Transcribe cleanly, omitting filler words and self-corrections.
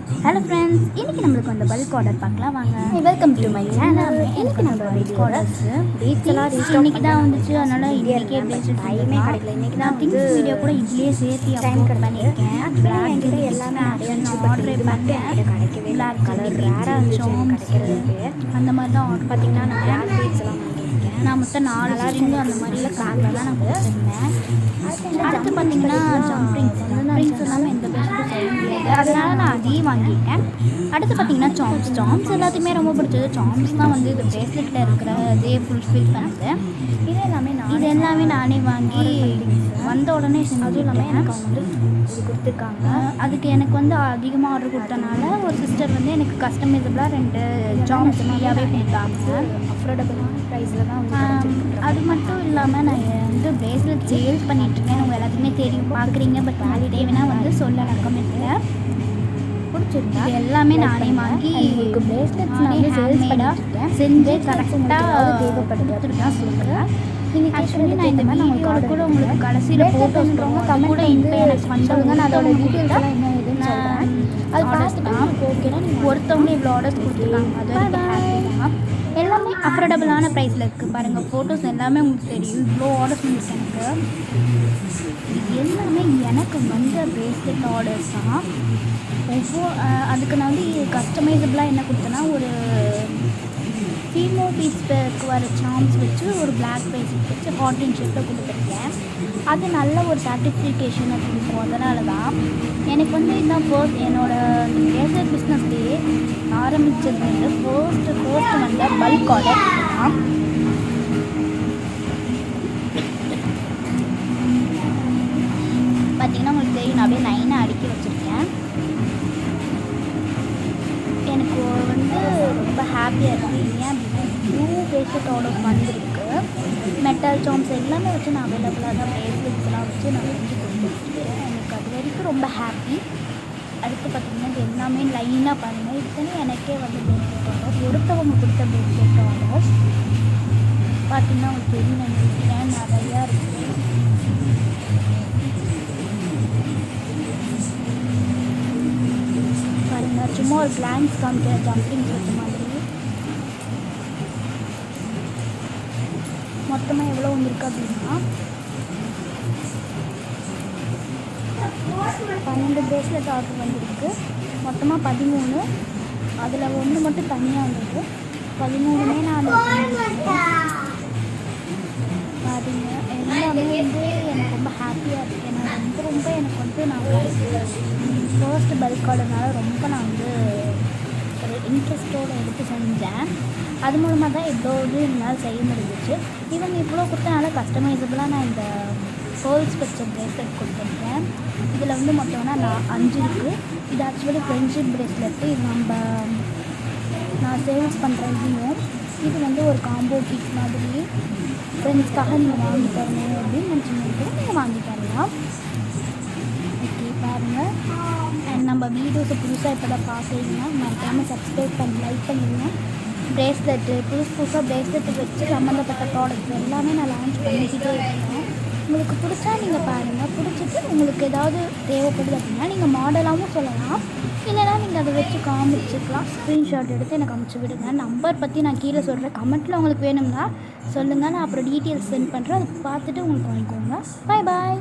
Hello friends, இன்றைக்கி நம்மளுக்கு வந்து பல்க் ஆர்டர் பார்க்கலாம் வாங்க. Welcome to my channel. இன்றைக்கி நம்ம பல்க் ஆர்டர்ஸ் இன்றைக்கி தான் வந்துச்சு. அதனால் இன்றைக்கே பேசிட்டு டைமே கிடைக்கல. இன்றைக்கி தான் திங்ஸ் வீடியோ கூட இதுலேயே சேர்த்து அப்லோட் பண்ணியிருக்கேன். என்கிட்ட எல்லாமே ஆர்டர் பண்ணேன். பிளாக் கலர் ரேராக இருந்துச்சு அந்த மாதிரி தான் ஆர்டர் பார்த்திங்கன்னா நான் பிளாக் பீட்ஸ்லாம் வாங்கியிருக்கேன். நான் மொத்தம் 4 ஸ்ட்ரிங்கு அந்த மாதிரிலாம் காரில் தான் நான் கொடுத்துருந்தேன். அடுத்து பார்த்திங்கன்னா ஜம்ப்ரிங்ஸ் எல்லாமே எந்த பேசிட்டு சொல்ல முடியாது, அதனால் நான் அதையும் வாங்கிட்டேன். அடுத்து பார்த்திங்கன்னா சாம்ஸ் எல்லாத்துக்குமே ரொம்ப பிடிச்சது. சாம்ஸ் தான் வந்து இது பிரேஸ்லெட்டில் இருக்கிற இதே ஃபுல்ஃபில் பண்ணுது. இது எல்லாமே நானே வாங்கி வந்த உடனே அதுவும் இல்லாமல் எனக்கு அவங்க வந்து இது கொடுத்துருக்காங்க. அதுக்கு எனக்கு வந்து அதிகமாக ஆர்டர் கொடுத்தனால ஒரு சிஸ்டர் வந்து எனக்கு கஸ்டமைசபிளாக 2 சாம்ஸ் ஃப்ரீயாகவே கொடுத்தாங்க. அஃபோர்டபுளான ப்ரைஸில் தான் வந்து அது மட்டும் இல்லாமல் நான் வந்து பிரேஸ்லெட் சேல்ஸ் பண்ணிகிட்ருக்கேன். உங்கள் எல்லாத்துக்குமே தெரியும், பார்க்குறீங்க. பட் தேவைன்னா வந்து சொல்லலாம் கமெண்ட்டில். பிடிச்சிருக்கு. இது எல்லாமே நானே வாங்கி உங்களுக்கு பிரேஸ்லெட்ஸ் நானே ஹேண்ட்மேடாக செஞ்சு கரெக்டாக தேவைப்படுறது தான் சொல்கிறேன். நீங்கள் ஆக்சுவலி நான் இந்த மாதிரி உங்களுக்கு கூட உங்களுக்கு கடைசியில் ஃபோட்டோஸ்ன்றவங்க கமெண்ட் கூட இப்போ எனக்கு பண்ணுறவங்க நான் அதோட டீட்டெயில்ஸ்லாம் என்ன எதுன்னு சொல்கிறேன். அது பார்த்துக்கலாம். ஓகேனா நீங்கள் ஒருத்தவங்க இவ்வளோ ஆர்டர்ஸ் கொடுத்துருக்காங்க. அது வரைக்கும் எல்லாமே அஃபோர்டபுளான ப்ரைஸில் இருக்குது. பாருங்கள், ஃபோட்டோஸ் எல்லாமே உங்களுக்கு தெரியும். இவ்வளோ ஆர்டர்ஸ் வந்துருக்கு எனக்கு. இது எல்லாமே எனக்கு வந்த பிரேஸ்லெட் ஆர்டர்ஸ் தான். அதுக்கு நான் வந்து கஸ்டமைசபிளாக என்ன கொடுத்தேன்னா, ஒரு ஃபீமோ பீட்ஸ்க்கு வர சாம்ஸ் வச்சு ஒரு பிளாக் பிரேஸ்லெட் வச்சு ஹார்டின் ஷேப்பில் கொடுத்துருக்கேன். அது நல்ல ஒரு சாட்டிஸ்ஃபிகேஷன் அப்படின்னு. அதனால தான் எனக்கு வந்து இதுதான் ஃபர்ஸ்ட் என்னோடய பிரேஸ்லெட் பிஸ்னஸ்லேயே ஆரம்பித்தது வந்து ஃபர்ஸ்ட் வந்த பல்க் ஆர்டர் தான். பார்த்திங்கன்னா உங்களுக்கு தெரியும், நான் அப்படியே லைனாக அடுக்கி வச்சுருக்கேன். எனக்கு வந்து ரொம்ப ஹாப்பியாக இருக்குது. ஏன் அப்படின்னா நியூ பிரேஸ்லெட் ஆர்டர் வந்துருக்கு. மெட்டல் சாம்ஸ் எல்லாமே வச்சு நான் அவைலபிளாக தான் பிரேஸ்லெட்ஸ்லாம் வச்சு நான் செஞ்சு கொடுத்துருக்கேன். எனக்கு அது வரைக்கும் ரொம்ப ஹாப்பி. அடுத்து பார்த்திங்கன்னா இது எல்லாமே லைனாக பாருங்கள். இதுன்னு எனக்கே வந்து பிரேஸ்லெட் ஆர்டர்ஸ் ஒருத்தவங்க கொடுத்த பிரேஸ்லெட் ஆர்டர்ஸ் பார்த்திங்கன்னா உங்களுக்கு தெரியும் நினைக்கிறேன், நிறையா இருக்குது. பாருங்கள், சும்மா ஒரு கிளான்ஸ் காமிக்கிற ஜம்ப்ரிங்ஸ் வச்ச மாதிரி. மொத்தமாக எவ்வளோ வந்துருக்கு அப்படின்னா 12 பிரேஸ்லெட் ஆர்டர் வந்துருக்கு. மொத்தமாக 13. அதில் 1 மட்டும் தனியாக வந்தது. 13மே நான் பாருங்க. எல்லாமே வந்து எனக்கு ரொம்ப ஹாப்பியாக இருக்குது. நான் ரொம்ப எனக்கு வந்து நான் ஃபர்ஸ்ட் பல்க் ஆர்டர்னால ரொம்ப நான் வந்து ஒரு இன்ட்ரெஸ்ட்டோடு எடுத்து செஞ்சேன். அது மூலமாக தான் இவ்வளோ இது என்னால் செய்ய முடிஞ்சிச்சு. இவங்க இவ்வளோ கொடுத்தனால கஸ்டமைசபிளாக நான் இந்த பேர்ல்ஸ் வச்ச பிரேஸ்லெட் கொடுத்துருக்கேன். இதில் வந்து மொத்தம்னா 5 இருக்குது. இது ஆக்சுவலி ஃப்ரெண்ட்ஷிப் பிரேஸ்லெட்டு. இது நான் சேல்ஸ் பண்ணுற இதையும் இது வந்து ஒரு காம்போ கிட் மாதிரி ஃப்ரெண்ட்ஸ்க்காக நீங்கள் வாங்கி தரணும் அப்படின்னு நினச்சிங்கன்னா நீங்கள் வாங்கி தரலாம். ஓகே, பாருங்கள். அண்ட் நம்ம வீடியோஸை புதுசாக இப்போ தான் பார்க்குறீங்கன்னா மறக்காமல் சப்ஸ்கிரைப் பண்ணி லைக் பண்ணிடுங்க. பிரேஸ்லெட்டு புதுசாக பிரேஸ்லெட்டு வச்சு சம்மந்தப்பட்ட ப்ராடக்ட்ஸ் எல்லாமே நான் லான்ச் பண்ணிக்கிட்டே இருக்கேன். உங்களுக்கு பிடிச்சா நீங்கள் பாருங்கள். பிடிச்சிட்டு உங்களுக்கு ஏதாவது தேவைப்படுது அப்படின்னா நீங்கள் மாடலாகவும் சொல்லலாம். இல்லைனா நீங்கள் அதை வச்சு காமிச்சிக்கலாம். ஸ்க்ரீன்ஷாட் எடுத்து எனக்கு அனுப்பிச்சி விடுங்க. நம்பர் பற்றி நான் கீழே சொல்கிறேன். கமெண்ட்டில் உங்களுக்கு வேணும்னா சொல்லுங்கள். நான் அப்புறம் டீட்டெயில்ஸ் சென்ட் பண்ணுறேன். அதை பார்த்துட்டு உங்களுக்கு வாங்கிக்கோங்க. பாய் பாய்.